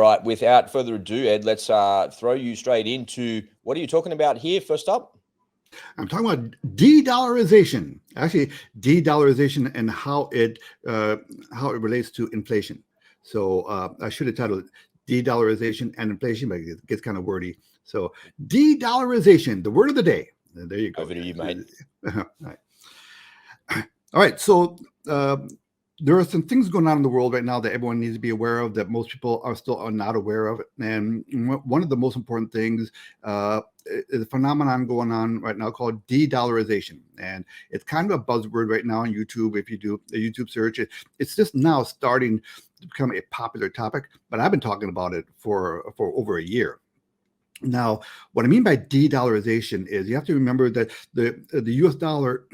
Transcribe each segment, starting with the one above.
right, without further ado, Ed, let's throw you straight into what are you talking about here first up? I'm talking about de-dollarization. Actually, de-dollarization and how it relates to inflation. So I should have titled de-dollarization and inflation, but it gets kind of wordy. So de-dollarization, the word of the day. There you go. Over to you, mate. All right. So there are some things going on in the world right now that everyone needs to be aware of that most people are still not aware of. And one of the most important things is a phenomenon going on right now called de-dollarization. And it's kind of a buzzword right now on YouTube. If you do a YouTube search, it's just now starting to become a popular topic. But I've been talking about it for over a year. Now, what I mean by de-dollarization is you have to remember that the U.S. dollar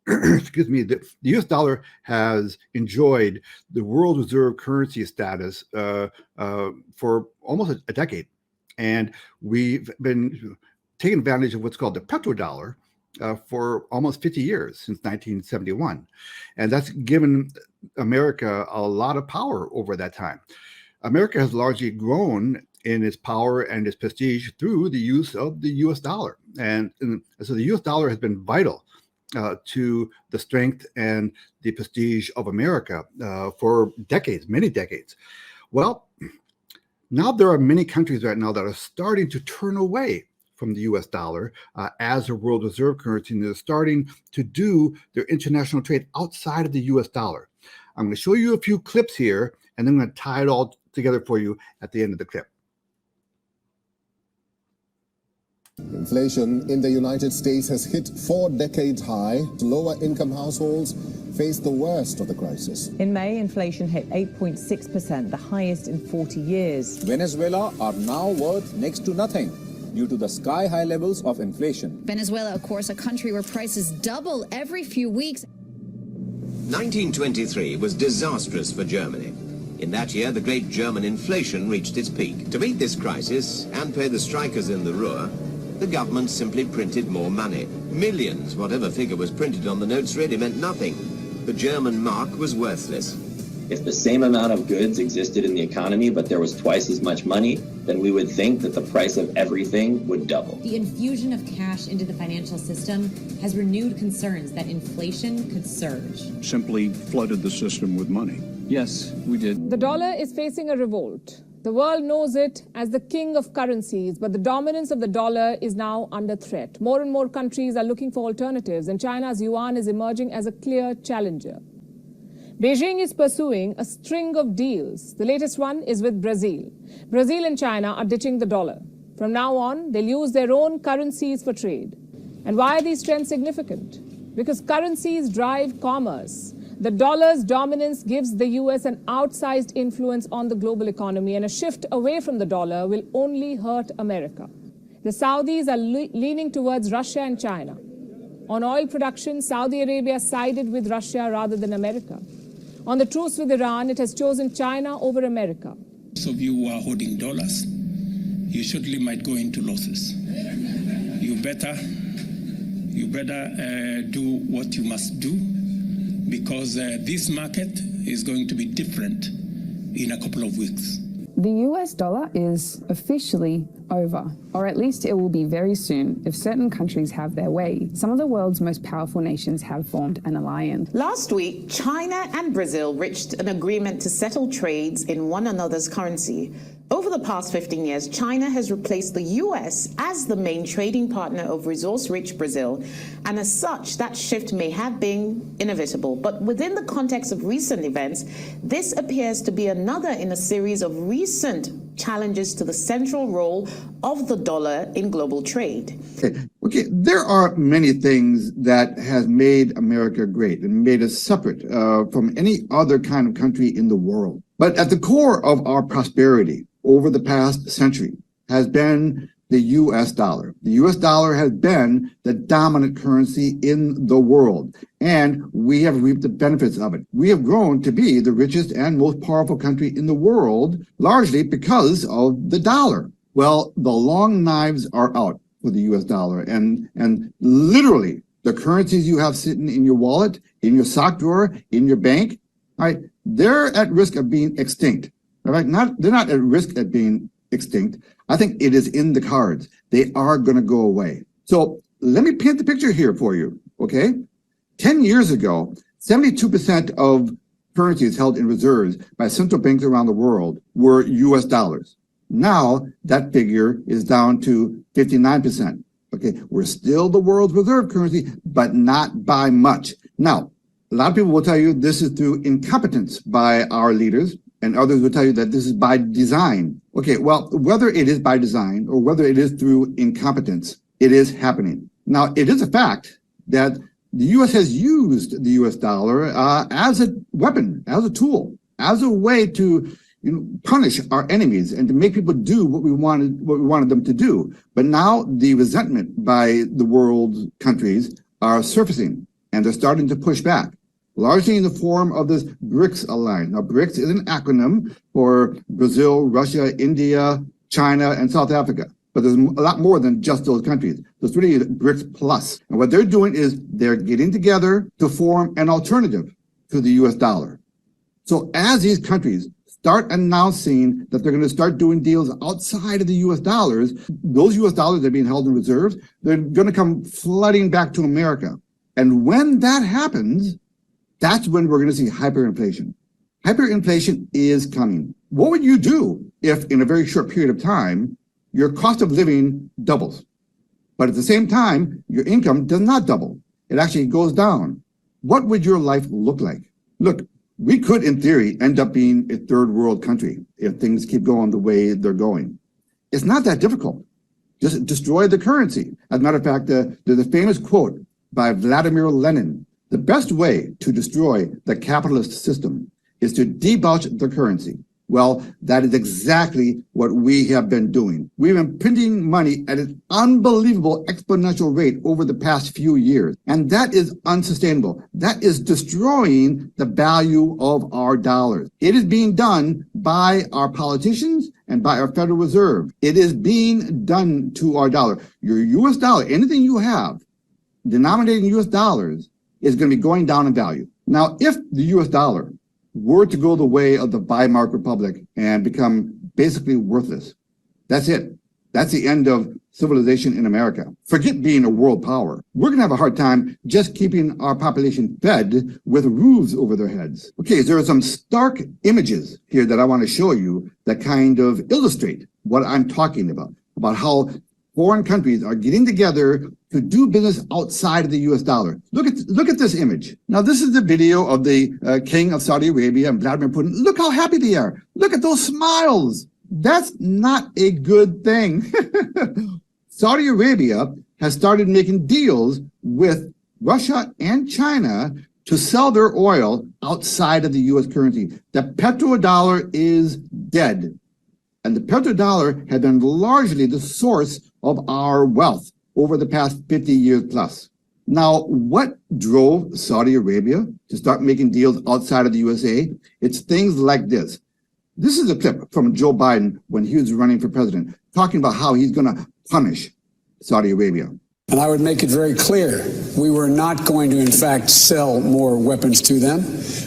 excuse me, the U.S. dollar has enjoyed the world reserve currency status for almost a decade. And we've been taking advantage of what's called the petrodollar for almost 50 years, since 1971. And that's given America a lot of power over that time. America has largely grown in its power and its prestige through the use of the U.S. dollar. And so the U.S. dollar has been vital to the strength and the prestige of America for decades, many decades. Well, now there are many countries right now that are starting to turn away from the U.S. dollar as a world reserve currency, and they're starting to do their international trade outside of the U.S. dollar. I'm going to show you a few clips here, and then I'm going to tie it all together for you at the end of the clip. Inflation in the United States has hit 4-decade high. Lower-income households face the worst of the crisis. In May, inflation hit 8.6%, the highest in 40 years. Venezuela are now worth next to nothing due to the sky-high levels of inflation. Venezuela, of course, a country where prices double every few weeks. 1923 was disastrous for Germany. In that year, the great German inflation reached its peak. To meet this crisis and pay the strikers in the Ruhr, the government simply printed more money. Millions, whatever figure was printed on the notes, really meant nothing. The German mark was worthless. If the same amount of goods existed in the economy, but there was twice as much money, then we would think that the price of everything would double. The infusion of cash into the financial system has renewed concerns that inflation could surge. Simply flooded the system with money. Yes, we did. The dollar is facing a revolt. The world knows it as the king of currencies, but the dominance of the dollar is now under threat. More and more countries are looking for alternatives, and China's yuan is emerging as a clear challenger. Beijing is pursuing a string of deals. The latest one is with Brazil. Brazil and China are ditching the dollar. From now on, they'll use their own currencies for trade. And why are these trends significant? Because currencies drive commerce. The dollar's dominance gives the US an outsized influence on the global economy, and a shift away from the dollar will only hurt America. The Saudis are leaning towards Russia and China. On oil production, Saudi Arabia sided with Russia rather than America. On the truce with Iran, it has chosen China over America. Those of you who are holding dollars, you surely might go into losses. You better do what you must do, because this market is going to be different in a couple of weeks. The US dollar is officially over, or at least it will be very soon if certain countries have their way. Some of the world's most powerful nations have formed an alliance. Last week, China and Brazil reached an agreement to settle trades in one another's currency. Over the past 15 years, China has replaced the US as the main trading partner of resource-rich Brazil, and as such, that shift may have been inevitable. But within the context of recent events, this appears to be another in a series of recent challenges to the central role of the dollar in global trade. Okay, there are many things that has made America great and made us separate from any other kind of country in the world. But at the core of our prosperity over the past century has been the U.S. dollar. The U.S. dollar has been the dominant currency in the world, and we have reaped the benefits of it. We have grown to be the richest and most powerful country in the world, largely because of the dollar. Well, the long knives are out for the U.S. dollar, and literally the currencies you have sitting in your wallet, in your sock drawer, in your bank, all right, they're at risk of being extinct. All right, they're not at risk at being extinct. I think it is in the cards. They are going to go away. So let me paint the picture here for you, okay? 10 years ago, 72% of currencies held in reserves by central banks around the world were US dollars. Now that figure is down to 59%. Okay, we're still the world's reserve currency, but not by much. Now, a lot of people will tell you this is through incompetence by our leaders, and others will tell you that this is by design. Okay, well, whether it is by design or whether it is through incompetence, it is happening. Now, it is a fact that the U.S. has used the U.S. dollar as a weapon, as a tool, as a way to punish our enemies and to make people do what we wanted them to do. But now the resentment by the world's countries are surfacing, and they're starting to push back, largely in the form of this BRICS alliance. Now, BRICS is an acronym for Brazil, Russia, India, China, and South Africa. But there's a lot more than just those countries. There's really BRICS plus. And what they're doing is they're getting together to form an alternative to the US dollar. So as these countries start announcing that they're going to start doing deals outside of the US dollars, those US dollars that are being held in reserves, they're going to come flooding back to America. And when that happens, that's when we're going to see hyperinflation. Hyperinflation is coming. What would you do if in a very short period of time, your cost of living doubles, but at the same time, your income does not double? It actually goes down. What would your life look like? Look, we could, in theory, end up being a third world country if things keep going the way they're going. It's not that difficult. Just destroy the currency. As a matter of fact, there's a famous quote by Vladimir Lenin: the best way to destroy the capitalist system is to debauch the currency. Well, that is exactly what we have been doing. We've been printing money at an unbelievable exponential rate over the past few years, and that is unsustainable. That is destroying the value of our dollars. It is being done by our politicians and by our Federal Reserve. It is being done to our dollar. Your US dollar, anything you have denominated in US dollars, is going to be going down in value. Now, if the US dollar were to go the way of the Weimar Republic and become basically worthless, that's it. That's the end of civilization in America. Forget being a world power. We're going to have a hard time just keeping our population fed with roofs over their heads. Okay, there are some stark images here that I want to show you that kind of illustrate what I'm talking about how foreign countries are getting together to do business outside of the US dollar. Look at this image. Now, this is the video of the king of Saudi Arabia and Vladimir Putin. Look how happy they are. Look at those smiles. That's not a good thing. Saudi Arabia has started making deals with Russia and China to sell their oil outside of the US currency. The petrodollar is dead. And the petrodollar had been largely the source of our wealth over the past 50 years plus. Now, what drove Saudi Arabia to start making deals outside of the USA? It's things like this. This is a clip from Joe Biden when he was running for president, talking about how he's going to punish Saudi Arabia. And I would make it very clear, we were not going to, in fact, sell more weapons to them.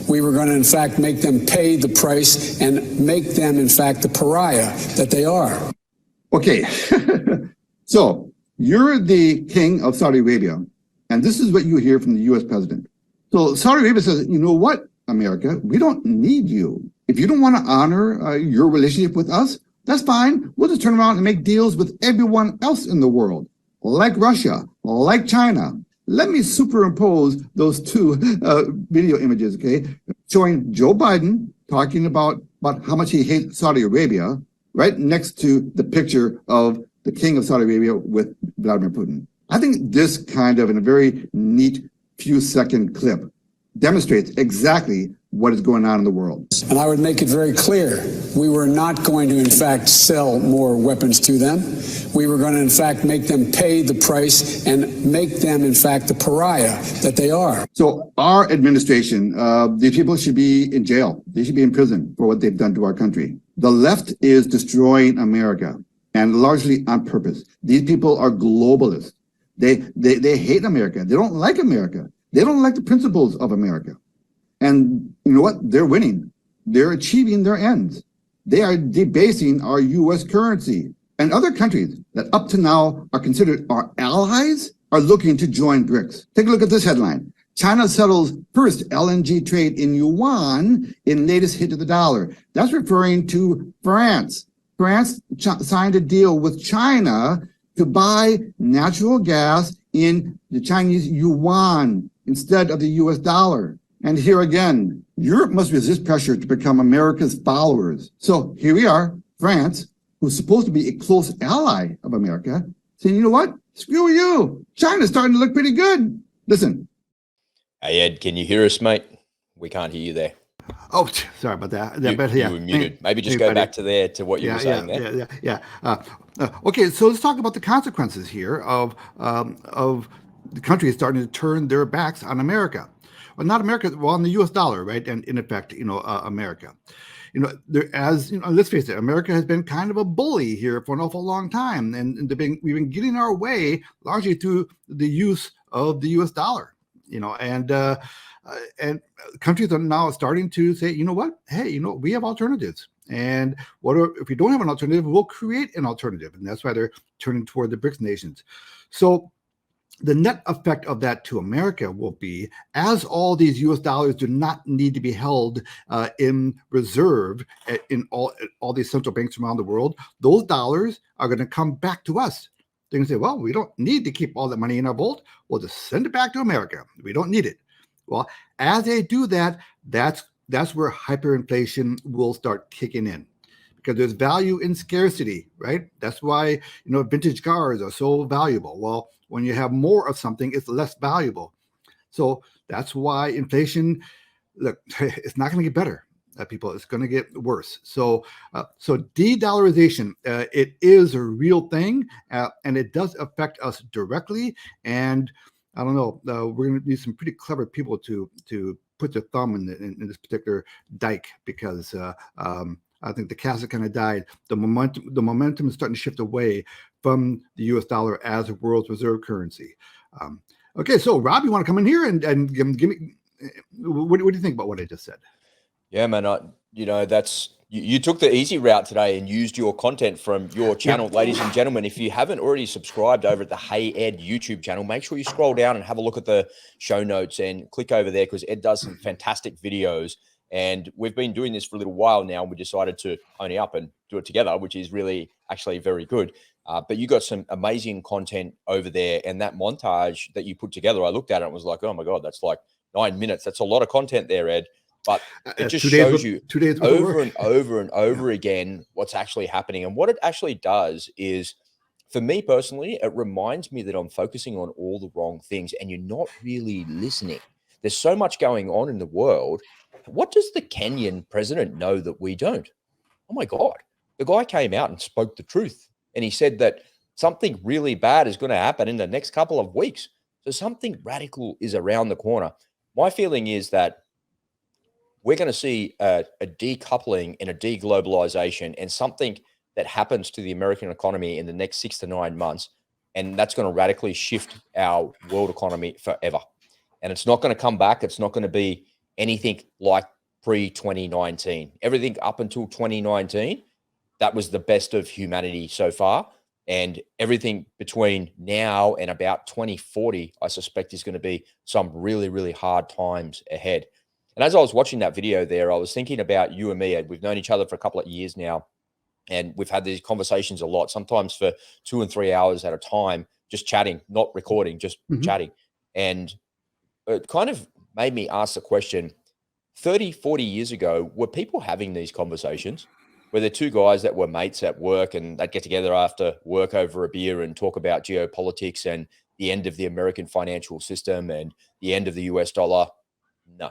We were going to, in fact, make them pay the price and make them, in fact, the pariah that they are. Okay, so you're the king of Saudi Arabia, and this is what you hear from the U.S. president. So Saudi Arabia says, you know what, America, we don't need you. If you don't want to honor your relationship with us, that's fine. We'll just turn around and make deals with everyone else in the world, like Russia, like China. Let me superimpose those two video images, okay, showing Joe Biden talking about how much he hates Saudi Arabia, right next to the picture of the king of Saudi Arabia with Vladimir Putin. I think this kind of, in a very neat few-second clip, demonstrates exactly what is going on in the world. And I would make it very clear, we were not going to, in fact, sell more weapons to them. We were going to, in fact, make them pay the price and make them, in fact, the pariah that they are. So our administration, these people should be in jail. They should be in prison for what they've done to our country. The left is destroying America, and largely on purpose. These people are globalists. They hate America. They don't like America. They don't like the principles of America. And you know what? They're winning. They're achieving their ends. they are debasing our U.S. currency. And other countries that up to now are considered our allies are looking to join BRICS. Take a look at this headline. China settles first LNG trade in yuan in latest hit of the dollar. That's referring to France. France signed a deal with China to buy natural gas in the Chinese yuan instead of the US dollar. And here again, Europe must resist pressure to become America's followers. So here we are, France, who's supposed to be a close ally of America, saying, you know what? Screw you. China's starting to look pretty good. Listen. Hey, Ed, can you hear us, mate? We can't hear you there. Oh, sorry about that. You were muted. Maybe just go back to what you were saying there. Okay, so let's talk about the consequences here of the countries starting to turn their backs on America. Well, not America, well, on the U.S. dollar, right? And in effect, America. Let's face it, America has been kind of a bully here for an awful long time, and we've been getting our way largely through the use of the U.S. dollar. And countries are now starting to say, you know what? Hey, we have alternatives. And if we don't have an alternative, we'll create an alternative. And that's why they're turning toward the BRICS nations. So the net effect of that to America will be, as all these U.S. dollars do not need to be held in reserve in all these central banks around the world, those dollars are going to come back to us. They're going to say, well, we don't need to keep all that money in our vault. We'll just send it back to America. We don't need it. Well, as they do that, that's where hyperinflation will start kicking in, because there's value in scarcity, right? That's why, vintage cars are so valuable. Well, when you have more of something, it's less valuable. So that's why inflation, look, it's not going to get better, people. It's going to get worse. So de-dollarization, it is a real thing, and it does affect us directly. And I don't know, we're going to need some pretty clever people to put their thumb in this particular dike, because I think the cast kind of died. The momentum is starting to shift away from the U.S. dollar as a world's reserve currency. Okay, so Rob, you want to come in here and give me what do you think about what I just said? Yeah, man. You took the easy route today and used your content from your channel, ladies and gentlemen. If you haven't already subscribed over at the Hey Ed YouTube channel, make sure you scroll down and have a look at the show notes and click over there, because Ed does some fantastic videos. And we've been doing this for a little while now, and we decided to pony up and do it together, which is really actually very good. But you got some amazing content over there, and that montage that you put together, I looked at it and was like, oh my God, that's like 9 minutes. That's a lot of content there, Ed. But it just shows you over and over and over again what's actually happening. And what it actually does is, for me personally, it reminds me that I'm focusing on all the wrong things and you're not really listening. There's so much going on in the world. What does the Kenyan president know that we don't? Oh my God. The guy came out and spoke the truth. And he said that something really bad is going to happen in the next couple of weeks. So something radical is around the corner. My feeling is that we're going to see a decoupling and a deglobalization, and something that happens to the American economy in the next 6 to 9 months. And that's going to radically shift our world economy forever. And it's not going to come back. It's not going to be anything like pre-2019. Everything up until 2019, that was the best of humanity so far. And everything between now and about 2040, I suspect, is going to be some really, really hard times ahead. And as I was watching that video there, I was thinking about you and me, Ed. We've known each other for a couple of years now, and we've had these conversations a lot, sometimes for 2 and 3 hours at a time, just chatting, not recording, just chatting. And it kind of made me ask the question, 30, 40 years ago, were people having these conversations? Were there two guys that were mates at work and they'd get together after work over a beer and talk about geopolitics and the end of the American financial system and the end of the US dollar? No.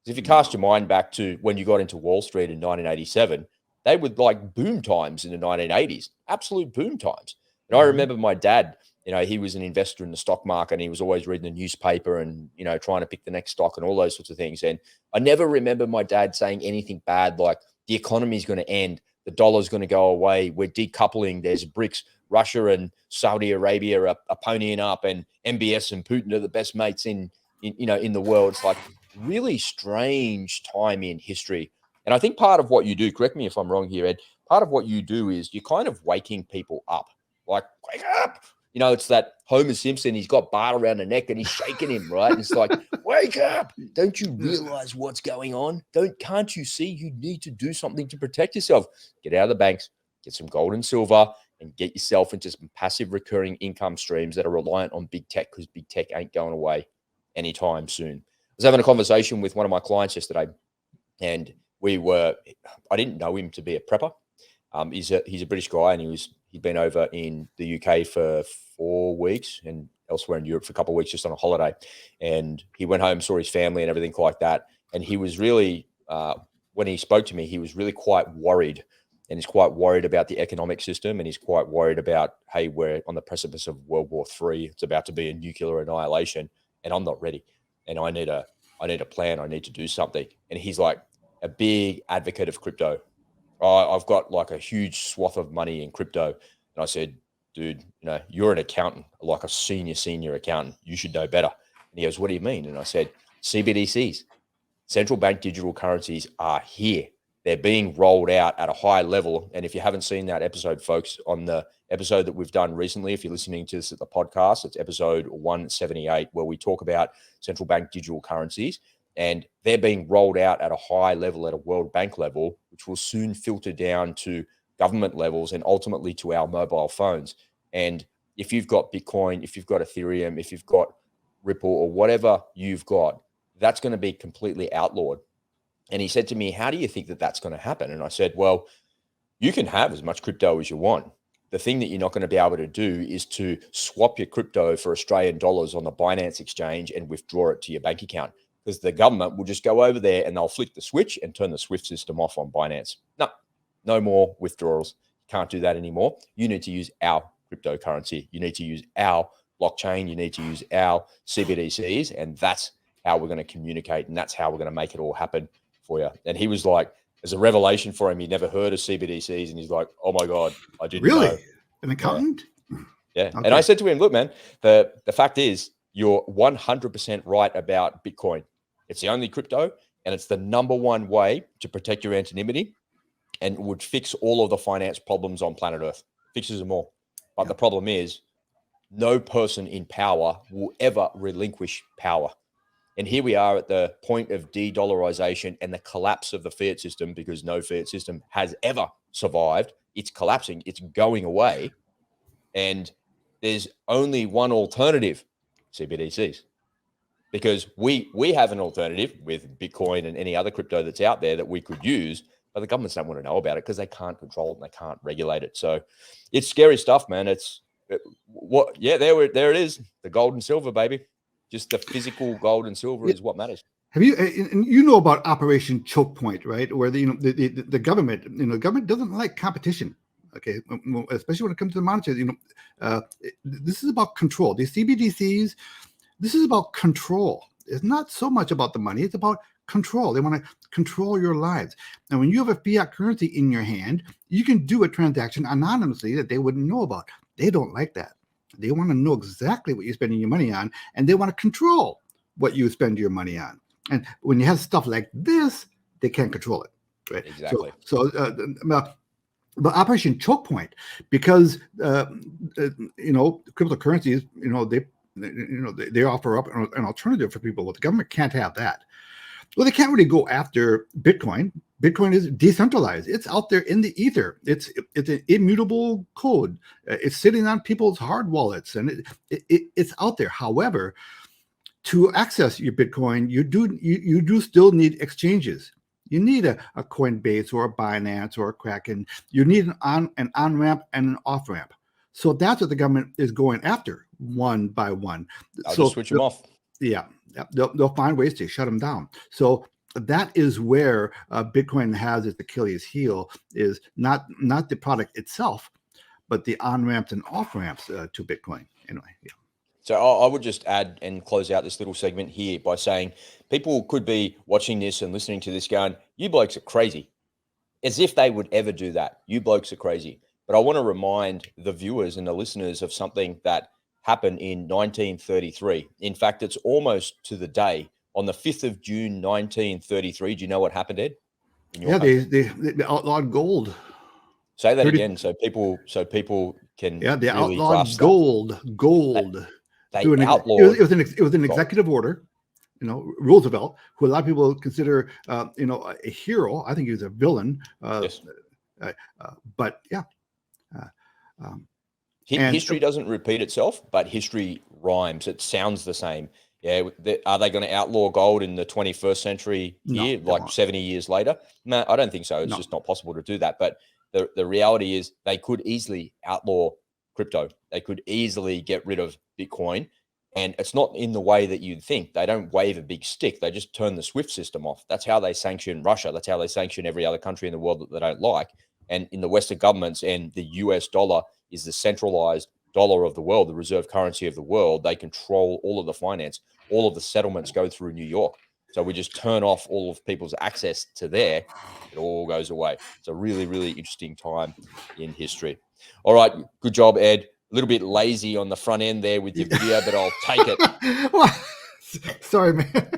If you cast your mind back to when you got into Wall Street in 1987, they were like boom times in the 1980s, absolute boom times. And I remember my dad, he was an investor in the stock market, and he was always reading the newspaper and, trying to pick the next stock and all those sorts of things. And I never remember my dad saying anything bad like the economy is going to end, the dollar's going to go away, we're decoupling, there's BRICS, Russia and Saudi Arabia are ponying up, and MBS and Putin are the best mates in the world. It's like really strange time in history And I think part of what you do, correct me if I'm wrong here, Ed, part of what you do is you're kind of waking people up. Like, wake up. You know, it's that Homer Simpson, he's got Bart around the neck and he's shaking him, right? And it's like, wake up. Don't you realize what's going on? Can't you see you need to do something to protect yourself? Get out of the banks, get some gold and silver, and get yourself into some passive recurring income streams that are reliant on big tech, because big tech ain't going away anytime soon. I was having a conversation with one of my clients yesterday, and I didn't know him to be a prepper. He's a British guy, and he'd been over in the UK for 4 weeks and elsewhere in Europe for a couple of weeks just on a holiday. And he went home, saw his family and everything like that. And he was really, when he spoke to me, he was really quite worried. And he's quite worried about the economic system, and he's quite worried about, hey, we're on the precipice of World War III. It's about to be a nuclear annihilation, and I'm not ready. And I need a plan. I need to do something. And he's like a big advocate of crypto. I've got like a huge swath of money in crypto. And I said, dude, you're an accountant, like a senior accountant. You should know better. And he goes, what do you mean? And I said, CBDCs, central bank digital currencies, are here. They're being rolled out at a high level. And if you haven't seen that episode, folks, on the episode that we've done recently, if you're listening to this at the podcast, it's episode 178, where we talk about central bank digital currencies. And they're being rolled out at a high level, at a World Bank level, which will soon filter down to government levels and ultimately to our mobile phones. And if you've got Bitcoin, if you've got Ethereum, if you've got Ripple or whatever you've got, that's going to be completely outlawed. And he said to me, how do you think that that's going to happen? And I said, well, you can have as much crypto as you want. The thing that you're not going to be able to do is to swap your crypto for Australian dollars on the Binance exchange and withdraw it to your bank account, because the government will just go over there and they'll flick the switch and turn the SWIFT system off on Binance. No more withdrawals. Can't do that anymore. You need to use our cryptocurrency. You need to use our blockchain. You need to use our CBDCs. And that's how we're going to communicate. And that's how we're going to make it all happen for you. And he was like, there's a revelation for him. He'd never heard of CBDCs. And he's like, oh my God, I didn't know. Really? An accountant? Yeah. Okay. And I said to him, look, man, the fact is, you're 100% right about Bitcoin. It's the only crypto, and it's the number one way to protect your anonymity, and would fix all of the finance problems on planet Earth. Fixes them all. But the problem is, no person in power will ever relinquish power. And here we are at the point of de-dollarization and the collapse of the fiat system, because no fiat system has ever survived. It's collapsing. It's going away. And there's only one alternative: CBDCs. Because we have an alternative with Bitcoin and any other crypto that's out there that we could use, but the governments don't want to know about it because they can't control it and they can't regulate it. So it's scary stuff, man. There it is. The gold and silver, baby. Just the physical gold and silver is what matters. Have you, and you know about Operation Choke Point, right? Where the government doesn't like competition. Okay, especially when it comes to the monetary. This is about control. These CBDCs, this is about control. It's not so much about the money. It's about control. They want to control your lives. And when you have a fiat currency in your hand, you can do a transaction anonymously that they wouldn't know about. They don't like that. They want to know exactly what you're spending your money on, and they want to control what you spend your money on. And when you have stuff like this, they can't control it. Right? Exactly. But Operation Choke Point, because cryptocurrencies, they offer up an alternative for people. But the government can't have that. Well, they can't really go after Bitcoin. Bitcoin is decentralized. It's out there in the ether. It's an immutable code. It's sitting on people's hard wallets, and it's out there. However, to access your Bitcoin, you do still need exchanges. You need a Coinbase or a Binance or a Kraken. You need an on-ramp and an off-ramp. So that's what the government is going after, one by one. I'll just switch them off. Yeah, they'll find ways to shut them down. So that is where Bitcoin has its Achilles heel, is not the product itself, but the on-ramps and off-ramps to Bitcoin. Anyway, yeah. So I would just add and close out this little segment here by saying people could be watching this and listening to this going, you blokes are crazy. As if they would ever do that. You blokes are crazy. But I want to remind the viewers and the listeners of something that happened in 1933. In fact, it's almost to the day. On the 5th of June, 1933, do you know what happened, Ed? in your Yeah, country? they outlawed gold. Say that again, so people can Yeah, they really outlawed grasp that. gold. They It outlawed. was an executive order. You know, Roosevelt, who a lot of people consider, you know, a hero. I think he was a villain. Yes. But yeah. History doesn't repeat itself, but history rhymes. It sounds the same. Yeah. Are they going to outlaw gold in the 21st century here, like 70 years later? No, I don't think so. It's just not possible to do that. But the reality is they could easily outlaw crypto. They could easily get rid of Bitcoin. And it's not in the way that you'd think. They don't wave a big stick. They just turn the SWIFT system off. That's how they sanction Russia. That's how they sanction every other country in the world that they don't like. And in the Western governments, and the US dollar is the centralized dollar of the world, the reserve currency of the world. They control all of the finance. All of the settlements go through New York. So we just turn off all of people's access to there. It all goes away. It's a really, really interesting time in history. All right. Good job, Ed. A little bit lazy on the front end there with your video, but I'll take it. Sorry, man.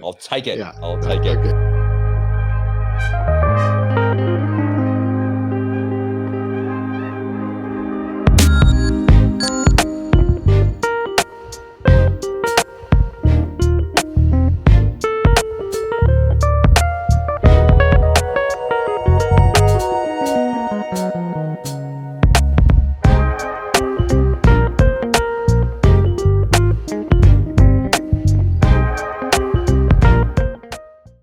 I'll take it. Yeah. I'll take it. Okay.